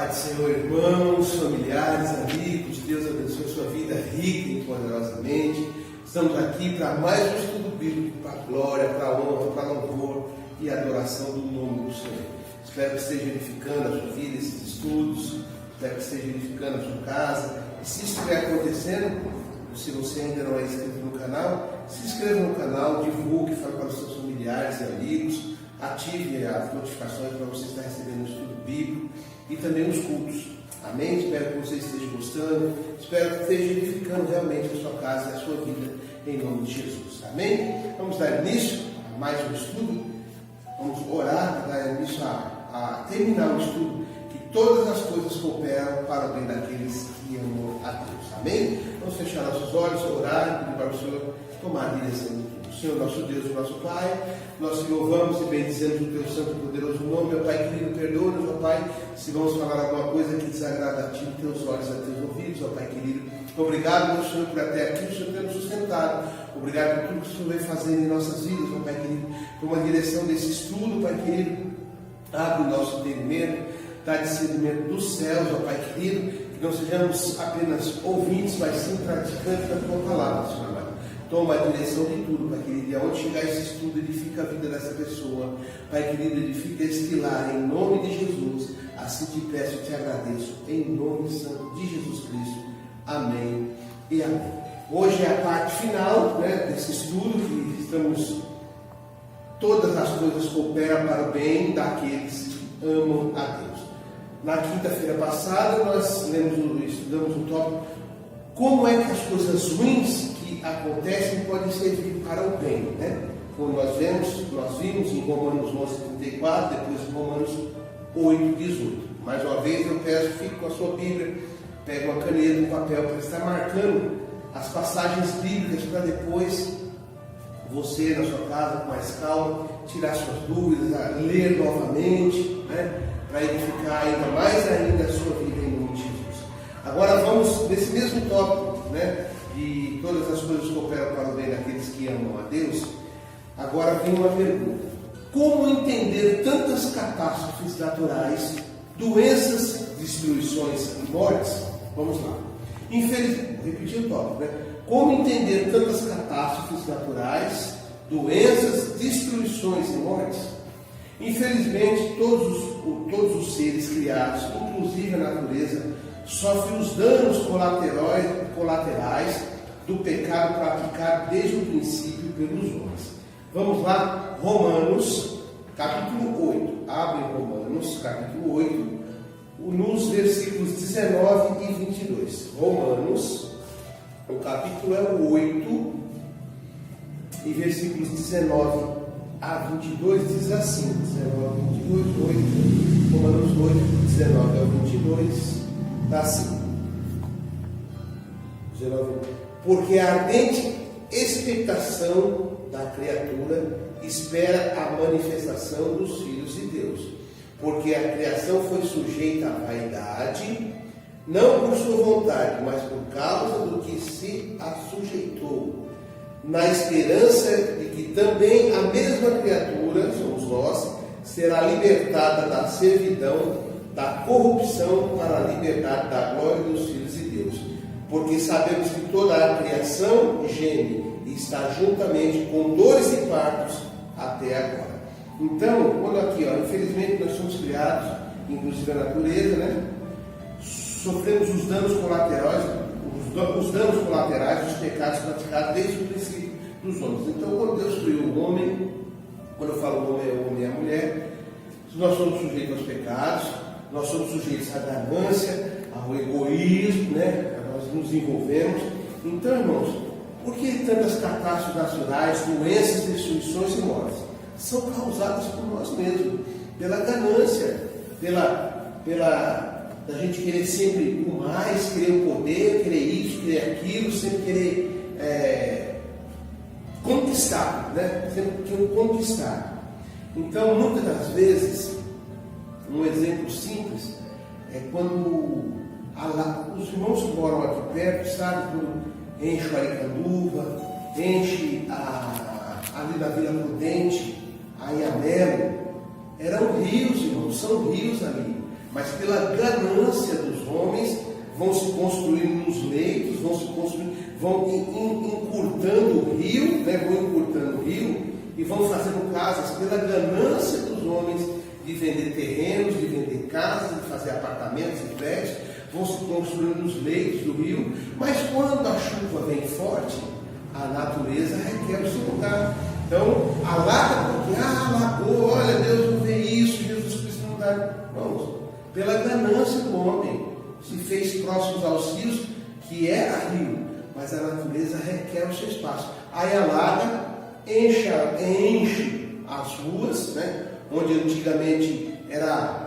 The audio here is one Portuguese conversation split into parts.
Pai do Senhor, irmãos, familiares, amigos, Deus abençoe a sua vida rica e poderosamente. Estamos aqui para mais um estudo bíblico, para a glória, para a honra, para o louvor e adoração do nome do Senhor. Espero que esteja edificando a sua vida, esses estudos, espero que esteja edificando a sua casa. E se isso estiver acontecendo, se você ainda não é inscrito no canal, se inscreva no canal, divulgue, fale para os seus familiares e amigos, ative as notificações para você estar recebendo o estudo bíblico e também os cultos. Amém? Espero que você esteja gostando, espero que esteja edificando realmente a sua casa e a sua vida, em nome de Jesus. Amém? Vamos dar início a mais um estudo. Vamos orar para dar início a terminar o estudo, que todas as coisas cooperam para o bem daqueles que amam a Deus. Amém? Vamos fechar nossos olhos, orar e pedir para o Senhor tomar a direção de tudo. Senhor, nosso Deus e nosso Pai, nós te louvamos e bendizemos o teu santo e poderoso nome. Meu Pai querido, perdoa-nos, ó Pai, se vamos falar alguma coisa que desagrada a Ti, teus olhos, a teus ouvidos, ó Pai querido. Obrigado, meu Senhor, por até aqui o Senhor ter nos sustentado. Obrigado por tudo que o Senhor vem fazendo em nossas vidas, ó Pai querido. Por uma direção desse estudo, Pai querido. Abre o nosso entendimento, dá discernimento dos céus, ó Pai querido. Que não sejamos apenas ouvintes, mas sim praticantes da Tua palavra, Senhor amado. Toma a direção de tudo, Pai querido, e aonde chegar esse estudo, edifica a vida dessa pessoa. Pai querido, edifica este lar, em nome de Jesus. Assim te peço e te agradeço, em nome santo de Jesus Cristo. Amém e amém. Hoje é a parte final, desse estudo, que estamos... Todas as coisas cooperam para o bem daqueles que amam a Deus. Na quinta-feira passada, nós estudamos o tópico como é que as coisas ruins que acontecem podem servir para o bem, Como nós vimos em Romanos 11:34, depois em Romanos 8:18. Mais uma vez eu peço, fique com a sua Bíblia, pegue uma caneta, um papel para estar marcando as passagens bíblicas para depois você na sua casa com mais calma, tirar suas dúvidas, ler novamente, para edificar ainda a sua vida em nome de Jesus. Agora vamos nesse mesmo tópico, de todas as coisas cooperam para o bem daqueles que amam a Deus. Agora vem uma pergunta: como entender tantas catástrofes naturais, doenças, destruições e mortes? Vamos lá. Infelizmente, vou repetir o tópico, Como entender tantas catástrofes naturais, doenças, destruições e mortes? Infelizmente, todos os seres criados, inclusive a natureza, sofrem os danos colaterais do pecado praticado desde o princípio pelos homens. Vamos lá, Romanos, capítulo 8. Abre Romanos, capítulo 8, nos versículos 19 e 22. Romanos, o capítulo é o 8, e versículos 19 a 22 diz assim, 19 a 22, 8, Romanos 8, 19 a 22, está assim, 19, porque a ardente expectação da criatura espera a manifestação dos filhos de Deus, porque a criação foi sujeita à vaidade, não por sua vontade, mas por causa do que se assujeitou, na esperança de que também a mesma criatura, somos nós, será libertada da servidão, da corrupção, para a liberdade da glória dos filhos de Deus. Porque sabemos que toda a criação geme e está juntamente com dores e partos até agora. Então, quando aqui, infelizmente nós somos criados, inclusive a natureza, sofremos os danos colaterais dos pecados praticados desde o princípio dos homens. Então, quando Deus criou o homem, quando eu falo homem, é o homem e a mulher, nós somos sujeitos aos pecados, nós somos sujeitos à ganância, ao egoísmo, nós nos envolvemos. Então, irmãos, por que tantas catástrofes naturais, doenças, destruições e mortes? São causadas por nós mesmos, pela ganância, da gente querer sempre o mais, querer o poder, querer isso, querer aquilo, sempre querer conquistar, sempre querer conquistar. Então, muitas das vezes, um exemplo simples é quando os irmãos que moram aqui perto, sabe, quando enche o Aricanduva, enche ali na Vila Prudente, a Iamelo, eram rios, irmãos, são rios ali. mas pela ganância dos homens, vão se construindo nos leitos, vão encurtando o rio, né? Vão encurtando o rio e vão fazendo casas pela ganância dos homens de vender terrenos, de vender casas, de fazer apartamentos e prédios, vão se construindo nos leitos do rio, mas quando a chuva vem forte, a natureza requer o seu lugar. Então, alaga porque, alagou, olha, Deus não vê isso, Jesus Cristo não dá. Vamos, pela ganância do homem, se fez próximos aos rios, que era rio, mas a natureza requer o seu espaço. Aí alaga, enche as ruas, né? Onde antigamente era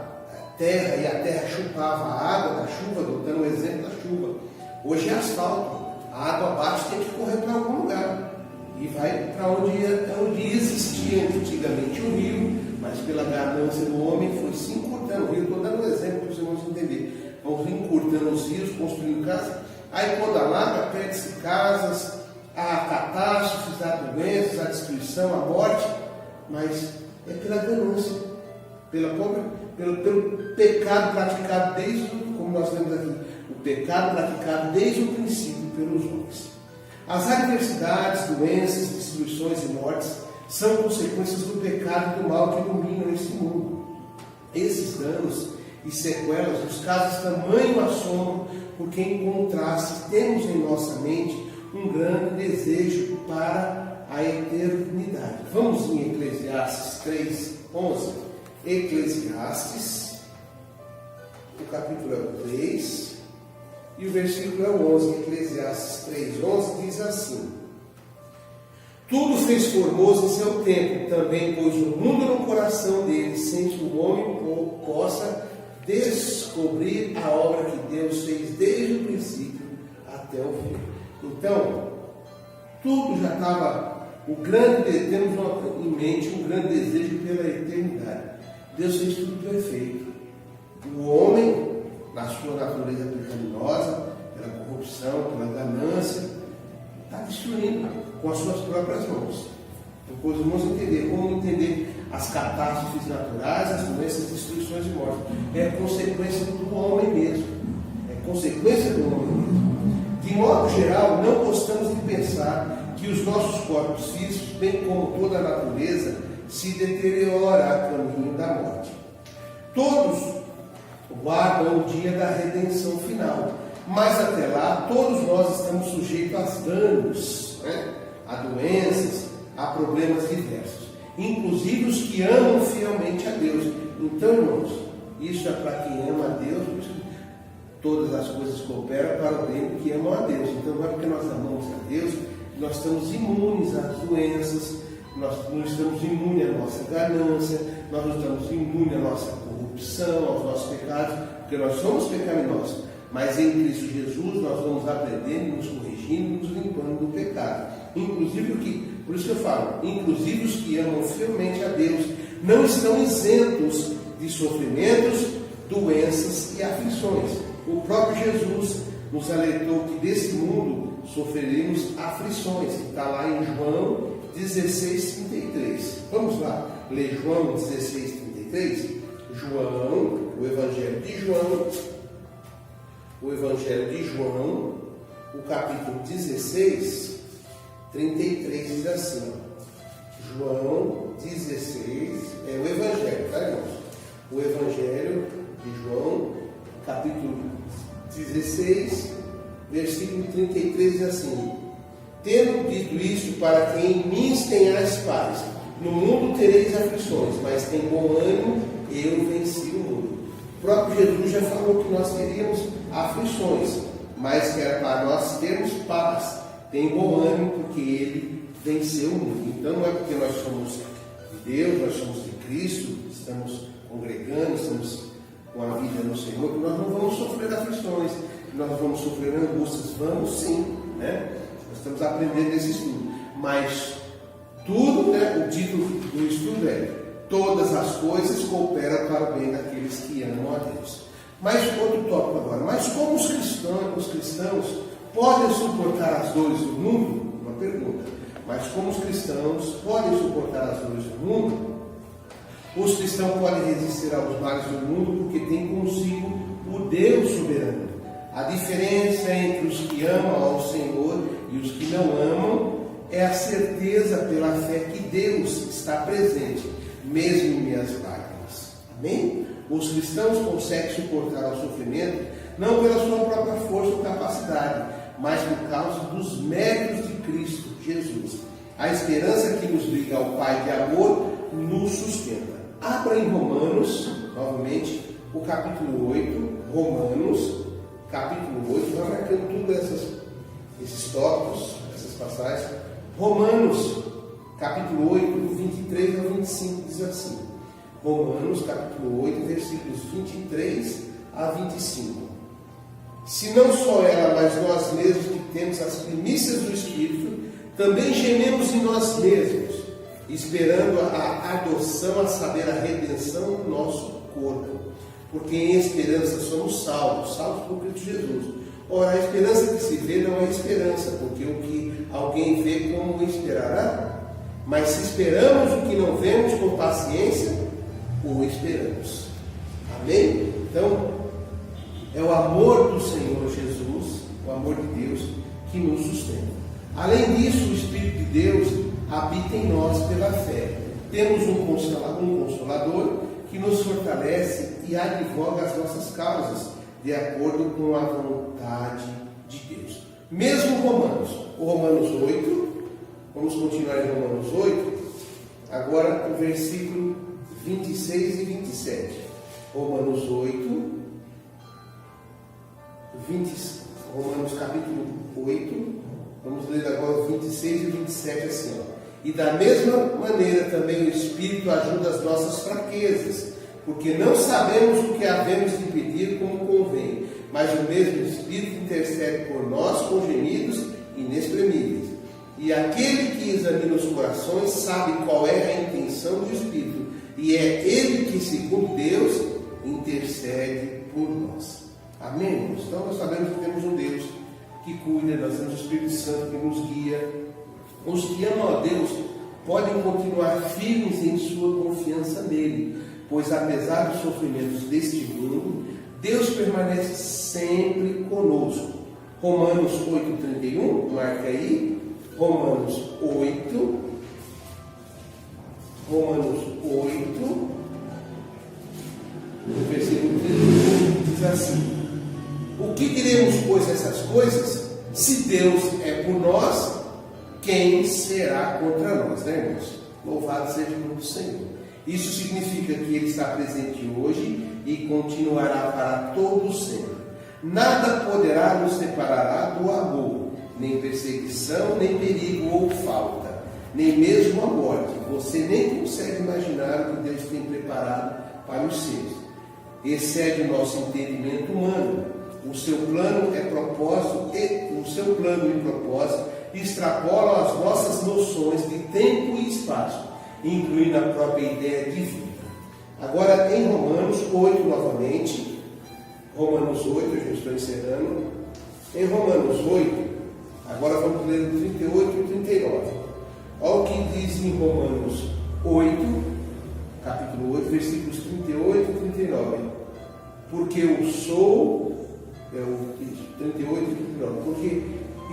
terra e a terra chupava a água da chuva, dando o exemplo da chuva. Hoje é asfalto, a água bate, tem que correr para algum lugar e vai para onde existia antigamente o rio, mas pela ganância do homem foi se encurtando o rio. Estou dando um exemplo para os irmãos entenderem. Vão encurtando os rios, construindo casas. Aí quando alaga, perde-se casas, há catástrofes, há doenças, há destruição, há morte, mas é pela ganância, pelo pecado praticado como nós temos aqui, o pecado praticado desde o princípio pelos homens. As adversidades, doenças, destruições e mortes são consequências do pecado e do mal que dominam esse mundo. Esses danos e sequelas nos causam tamanho assombro, porque em contraste temos em nossa mente um grande desejo para a eternidade. Vamos em Eclesiastes 3:11. Eclesiastes, o capítulo é o 3 e o versículo é o 11. Eclesiastes 3:11 diz assim: tudo fez formoso em seu tempo, também pôs o mundo no coração dele, sem que o homem possa descobrir a obra que Deus fez desde o princípio até o fim. Então, tudo já estava, temos em mente um grande desejo pela eternidade. Deus fez tudo perfeito. O homem, na sua natureza pecaminosa, pela corrupção, pela ganância, está destruindo com as suas próprias mãos. Depois vamos entender as catástrofes naturais, as doenças, destruições e mortes. É consequência do homem mesmo. É consequência do homem mesmo. De modo geral, não gostamos de pensar que os nossos corpos físicos, bem como toda a natureza, se deteriora a caminho da morte. Todos guardam o dia da redenção final, mas até lá todos nós estamos sujeitos a danos, né? A doenças, a problemas diversos, inclusive os que amam fielmente a Deus. Então, irmãos, isso é para quem ama a Deus. Todas as coisas cooperam para o bem que amam a Deus. Então, não é porque nós amamos a Deus que nós estamos imunes às doenças, nós não estamos imunes à nossa ganância, nós não estamos imunes à nossa corrupção, aos nossos pecados, porque nós somos pecaminosos. Mas em Cristo Jesus nós vamos aprendendo, nos corrigindo, nos limpando do pecado. Inclusive por isso que eu falo, inclusive os que amam fielmente a Deus não estão isentos de sofrimentos, doenças e aflições. O próprio Jesus nos alertou que desse mundo sofreremos aflições. Está lá em João 16:33. Vamos lá, ler João 16:33. João, o Evangelho de João, o capítulo 16, 33 diz assim. João 16, é o Evangelho, tá, irmãos? O Evangelho de João, capítulo 16, versículo 33 diz assim: tendo dito isso, para que em mim tenhais paz, no mundo tereis aflições, mas tem bom ânimo, eu venci o mundo. O próprio Jesus já falou que nós teríamos aflições, mas que era para nós termos paz. Tem bom ânimo porque Ele venceu o mundo. Então não é porque nós somos de Deus, nós somos de Cristo, estamos congregando, estamos com a vida no Senhor, que nós não vamos sofrer aflições, que nós vamos sofrer angústias. Vamos sim, né? Nós estamos aprendendo esse estudo. Mas tudo, né? O título do estudo é: todas as coisas cooperam para o bem daqueles que amam a Deus. Mas outro tópico agora. Mas como os cristãos podem suportar as dores do mundo? Uma pergunta. Mas como os cristãos podem suportar as dores do mundo? Os cristãos podem resistir aos males do mundo porque têm consigo o Deus soberano. A diferença entre os que amam ao Senhor e os que não amam é a certeza pela fé que Deus está presente, mesmo em minhas lágrimas. Amém? Os cristãos conseguem suportar o sofrimento não pela sua própria força ou capacidade, mas por causa dos méritos de Cristo Jesus. A esperança que nos liga ao Pai de amor nos sustenta. Abra em Romanos, novamente, o capítulo 8, Romanos, capítulo 8, vai marcando todos esses tópicos, essas passagens. Romanos, capítulo 8, do 23 ao 25, diz assim. Romanos, capítulo 8, versículos 23 a 25. Se não só ela, mas nós mesmos que temos as primícias do Espírito, também gememos em nós mesmos, esperando a adoção, a saber, a redenção do nosso corpo. Porque em esperança somos salvos por Cristo Jesus. Ora, a esperança que se vê não é esperança, porque o que alguém vê, como esperará? Mas se esperamos o que não vemos com paciência, o esperamos. Amém? Então, é o amor do Senhor Jesus, o amor de Deus, que nos sustenta. Além disso, o Espírito de Deus habita em nós pela fé. Temos um Consolador que nos fortalece e advoga as nossas causas, de acordo com a vontade de Deus. Mesmo Romanos 8, vamos continuar em Romanos 8, agora o versículo 26 e 27. Romanos 8, Romanos capítulo 8, vamos ler agora 26 e 27 assim, E da mesma maneira também o Espírito ajuda as nossas fraquezas, porque não sabemos o que havemos de pedir como convém, mas o mesmo Espírito intercede por nós com gemidos inexprimíveis. E aquele que examina os corações sabe qual é a intenção do Espírito, e é Ele que, segundo Deus, intercede por nós. Amém, irmãos? Então nós sabemos que temos um Deus que cuida, nós temos o Espírito Santo que nos guia. Os que amam a Deus podem continuar firmes em sua confiança nele, pois apesar dos sofrimentos deste mundo, Deus permanece sempre conosco. Romanos 8,31, marca aí. Romanos 8, versículo 31, diz assim: O que diremos, pois, essas coisas? Se Deus é por nós, quem será contra nós, né, irmãos? Louvado seja o nome do Senhor. Isso significa que Ele está presente hoje e continuará para todos sempre. Nada poderá nos separar do amor, nem perseguição, nem perigo ou falta, nem mesmo a morte. Você nem consegue imaginar o que Deus tem preparado para os seus. Excede o nosso entendimento humano. O seu plano e propósito extrapolam as nossas noções de tempo e espaço, incluindo a própria ideia de vida. Agora, em Romanos 8, novamente, Romanos 8, eu já estou encerrando. Em Romanos 8, agora vamos ler o 38 e o 39. Olha o que diz em Romanos 8, capítulo 8, versículos 38 e 39. Porque eu sou, 38 e 39, porque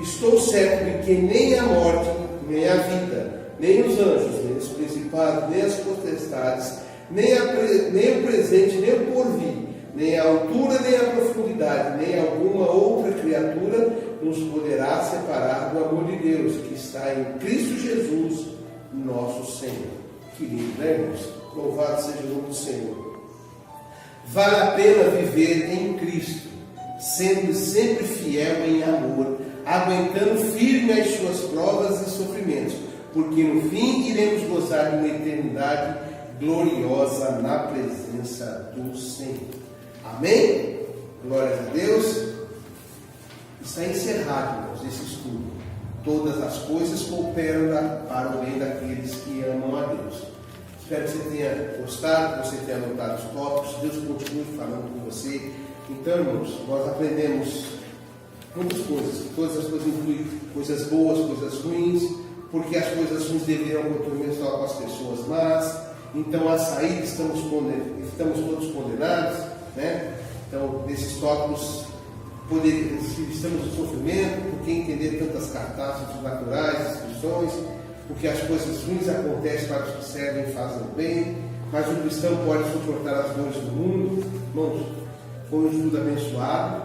estou certo de que nem a morte, nem a vida, nem os anjos, nem os principados, nem as potestades, nem o presente, nem o porvir, nem a altura, nem a profundidade, nem alguma outra criatura nos poderá separar do amor de Deus, que está em Cristo Jesus, nosso Senhor. Que lindo, né, irmãos? Louvado seja o nome do Senhor. Vale a pena viver em Cristo, sendo sempre fiel em amor, aguentando firme as suas provas e sofrimentos, porque no fim iremos gozar de uma eternidade gloriosa na presença do Senhor. Amém? Glória a Deus. Está encerrado, irmãos, esse estudo. Todas as coisas cooperam para o bem daqueles que amam a Deus. Espero que você tenha gostado, que você tenha anotado os tópicos. Deus continue falando com você. Então, irmãos, nós aprendemos muitas coisas. Todas as coisas incluem coisas boas, coisas ruins, porque as coisas ruins deverão começar com as pessoas más. então a saída estamos todos condenados, né? Então, nesses tópicos, estamos em sofrimento, por que entender tantas catástrofes naturais, destruições, porque as coisas ruins acontecem para os que servem e fazem o bem, mas o cristão pode suportar as dores do mundo. Irmãos, foi um estudo abençoado,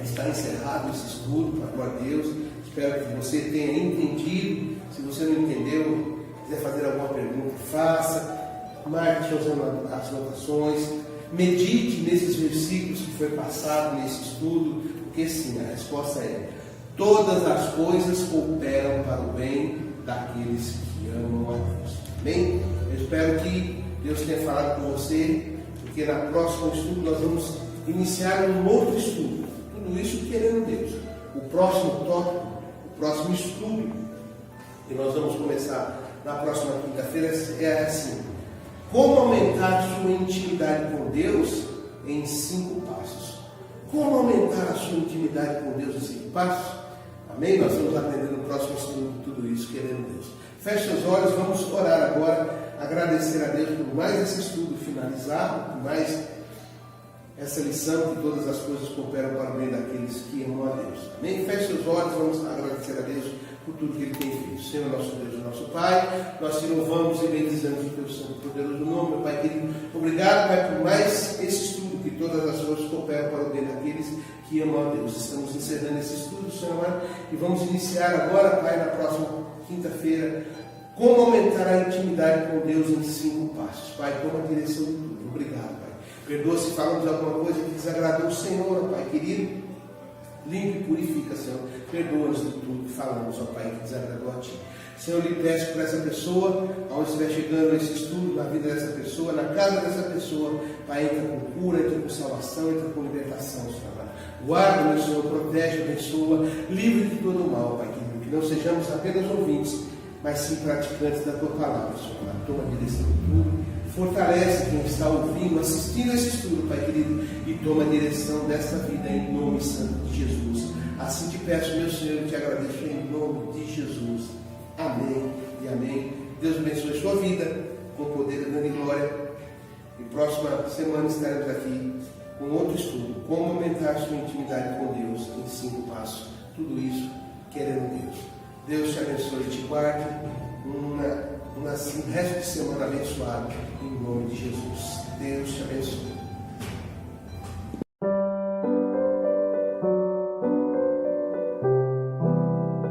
está encerrado esse estudo, para a glória de Deus. Espero que você tenha entendido. Se você não entendeu, quiser fazer alguma pergunta, faça, marque usando as anotações, medite nesses versículos que foi passado nesse estudo, porque sim, a resposta é: todas as coisas cooperam para o bem daqueles que amam a Deus. Amém? Eu espero que Deus tenha falado com você, porque na próxima estudo nós vamos iniciar um outro estudo. Tudo isso querendo Deus. O próximo tópico, o próximo estudo que nós vamos começar na próxima quinta-feira é assim: como aumentar sua intimidade com Deus em 5 passos. Como aumentar a sua intimidade com Deus em 5 passos? Amém? Nós vamos aprender no próximo estudo tudo isso, querendo Deus. Feche os olhos, vamos orar agora, agradecer a Deus por mais esse estudo finalizado, por mais essa lição que todas as coisas cooperam para o bem daqueles que amam a Deus. Amém? Feche os olhos, vamos agradecer a Deus por tudo que Ele tem feito. Senhor, nosso Deus e nosso Pai, nós te louvamos e bendizemos o teu santo e poderoso nome, meu Pai querido. Obrigado, Pai, por mais esse estudo, que todas as coisas cooperam para o bem daqueles que amam a Deus. Estamos encerrando esse estudo, Senhor amado, e vamos iniciar agora, Pai, na próxima quinta-feira, como aumentar a intimidade com Deus em 5 passos. Pai, toma a direção de tudo. Obrigado, Pai. Perdoa se falamos alguma coisa que desagradou o Senhor, Pai querido. Limpa e purifica, Senhor. Perdoa-nos de tudo que falamos, ó Pai, que desagradou a Ti. Senhor, eu lhe peço por essa pessoa, aonde estiver chegando esse estudo, na vida dessa pessoa, na casa dessa pessoa, Pai, entra com cura, entra com salvação, entra com libertação, Senhor. Guarda, meu Senhor, protege, abençoa, livre de todo o mal, Pai querido. Que não sejamos apenas ouvintes, mas sim praticantes da Tua palavra, Senhor. Toma a direção de tudo. Fortalece quem está ouvindo, assistindo esse estudo, Pai querido, e toma a direção desta vida em nome santo de Jesus. Assim te peço, meu Senhor, e te agradeço em nome de Jesus. Amém e amém. Deus abençoe a sua vida com poder, grande e glória. E próxima semana estaremos aqui com outro estudo, como aumentar a sua intimidade com Deus em 5 passos. Tudo isso querendo Deus. Deus te abençoe e te guarde. Um resto de semana abençoado, em nome de Jesus. Deus te abençoe.